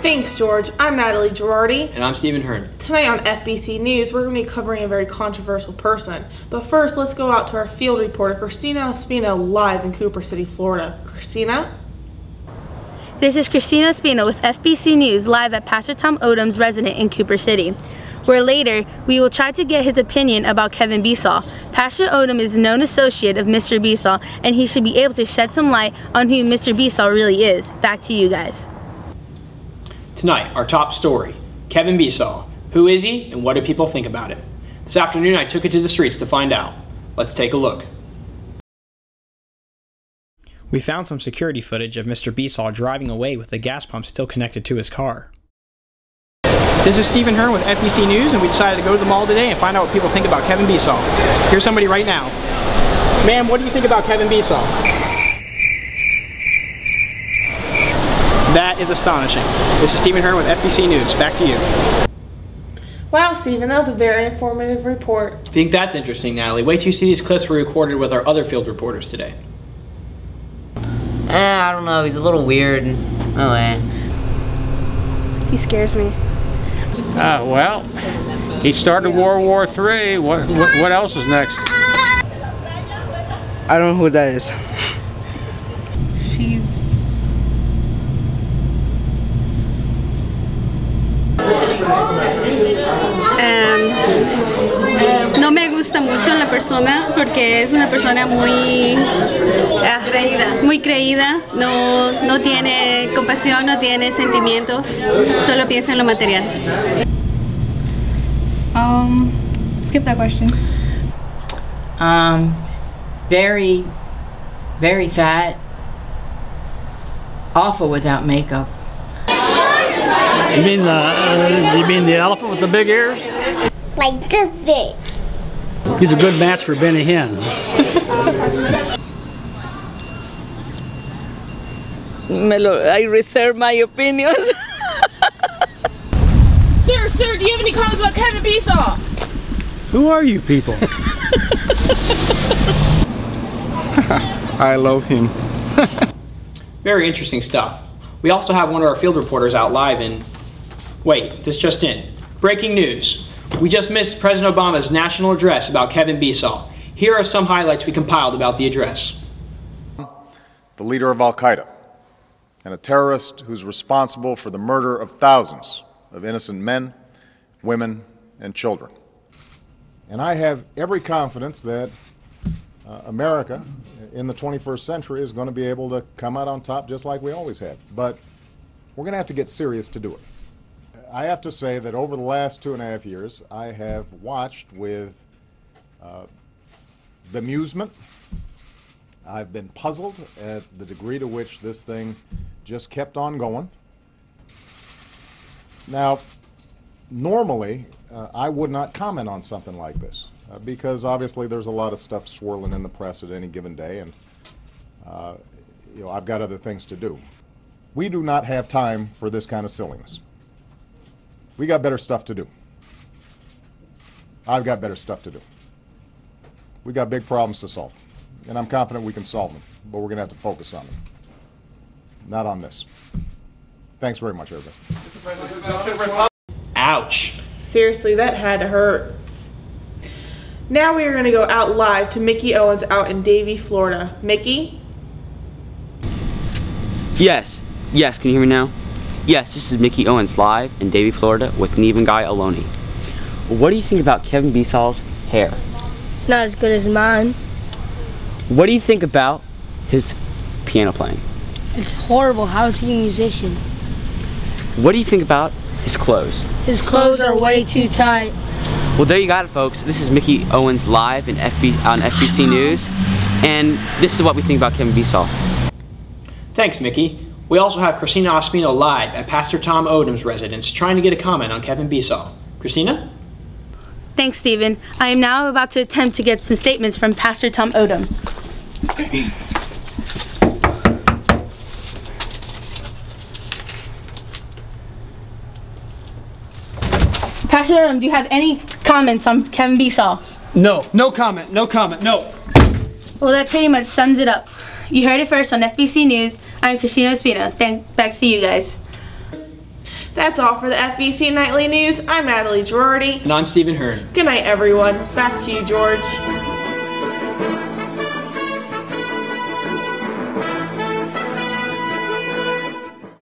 Thanks, George. I'm Natalie Girardi. And I'm Stephen Hearn. Tonight on FBC News, we're going to be covering a very controversial person. But first, let's go out to our field reporter, Christina Espino, live in Cooper City, Florida. Christina? This is Christina Espino with FBC News, live at Pastor Tom Odom's residence in Cooper City, where later we will try to get his opinion about Kevin Besaw. Pastor Odom is a known associate of Mr. Besaw, and he should be able to shed some light on who Mr. Besaw really is. Back to you guys. Tonight, our top story, Kevin Besaw. Who is he and what do people think about it? This afternoon I took it to the streets to find out. Let's take a look. We found some security footage of Mr. Besaw driving away with the gas pump still connected to his car. This is Stephen Hearn with FBC News, and we decided to go to the mall today and find out what people think about Kevin Besaw. Here's somebody right now. Ma'am, what do you think about Kevin Besaw? That is astonishing. This is Stephen Hearn with FBC News. Back to you. Wow, Stephen, that was a very informative report. I think that's interesting, Natalie. Wait till you see these clips we recorded with our other field reporters today. I don't know. He's a little weird. No way. He scares me. Well, he started World War III. What else is next? I don't know who that is. No me gusta mucho la persona porque es una persona muy creída, no tiene compasión, no tiene sentimientos, solo piensa en lo material. Skip that question. Very fat, awful without makeup. You mean the elephant with the big ears? Like this big. He's a good match for Benny Hinn. I reserve my opinions. Sir, do you have any comments about Kevin Besaw? Who are you people? I love him. Very interesting stuff. We also have one of our field reporters out live in... Wait, this just in. Breaking news. We just missed President Obama's national address about Kevin Besaw. Here are some highlights we compiled about the address. The leader of Al-Qaeda and a terrorist who's responsible for the murder of thousands of innocent men, women, and children. And I have every confidence that America in the 21st century is going to be able to come out on top just like we always have. But we're going to have to get serious to do it. I have to say that over the last 2.5 years, I have watched with bemusement. I've been puzzled at the degree to which this thing just kept on going. Now, normally, I would not comment on something like this because obviously there's a lot of stuff swirling in the press at any given day, and I've got other things to do. We do not have time for this kind of silliness. We got better stuff to do. I've got better stuff to do. We got big problems to solve, and I'm confident we can solve them, but we're going to have to focus on them, not on this. Thanks very much, everybody. Ouch. Seriously, that had to hurt. Now we are going to go out live to Mickey Owens out in Davie, Florida. Mickey? Yes, can you hear me now? Yes, this is Mickey Owens live in Davie, Florida with Neve and Guy Aloni. What do you think about Kevin Besaw's hair? It's not as good as mine. What do you think about his piano playing? It's horrible. How is he a musician? What do you think about his clothes? His clothes are way too tight. Well, there you got it, folks. This is Mickey Owens live on FBC News, and this is what we think about Kevin Besaw. Thanks, Mickey. We also have Christina Espino live at Pastor Tom Odom's residence trying to get a comment on Kevin Besaw. Christina? Thanks, Stephen. I am now about to attempt to get some statements from Pastor Tom Odom. Pastor Odom, do you have any comments on Kevin Besaw? No comment, no. Well, that pretty much sums it up. You heard it first on FBC News. I'm Christina Espino. Back to you guys. That's all for the FBC Nightly News. I'm Natalie Girardi. And I'm Stephen Hearn. Good night, everyone. Back to you, George.